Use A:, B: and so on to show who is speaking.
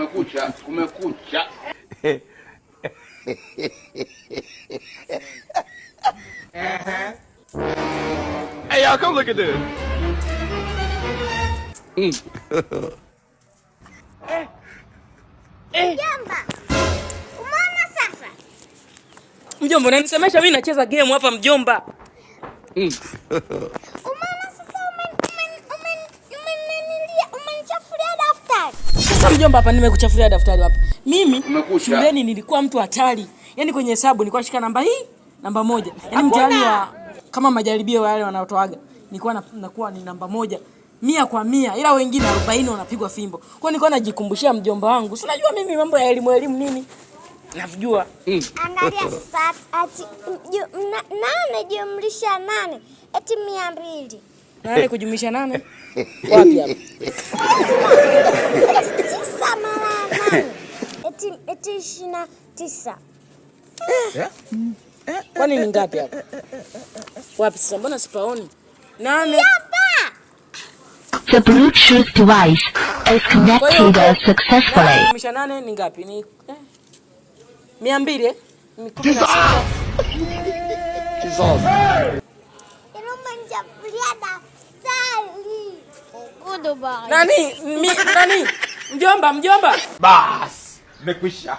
A: Kumekucha.
B: Hey, y'all, come look at this.
C: Mjomba. Umeona sasa?
D: Mjomba, unanisemesha mimi nacheza game hapa mjomba.
C: Umeona sasa umenichafulia daftari.
D: Sasa mjomba, hapa nimekuchafulia daftari wapi? Mimi shuleni nilikuwa mtu hatari. Yaani kwenye hesabu nilikuwa shika namba hii, namba 1. Yaani mtihani wa kama majaribio wale wanaotoaga. Nilikuwa nakuwa ni namba 1. 100 kwa 100, ila wengine 40 wanapigwa fimbo. Kwa hiyo nilikuwa najikumbushia mjomba wangu. Si unajua mimi mambo ya elimu nini? Navijua.
C: Angalia sasa ati 8 jumlisha 8 eti 200.
D: 8 kujumlisha 8? Wapi hapa?
C: 9 mara 8 eti 29.
D: Kwani ni ngapi hapa? Wapi sasa, mbona sipaoni? 8.
E: The Bluetooth device is connected successfully.
D: Jumlisha 8 ni ngapi? Ni 200 ni 16. Nani? Mjomba.
B: Bas, nimekwisha.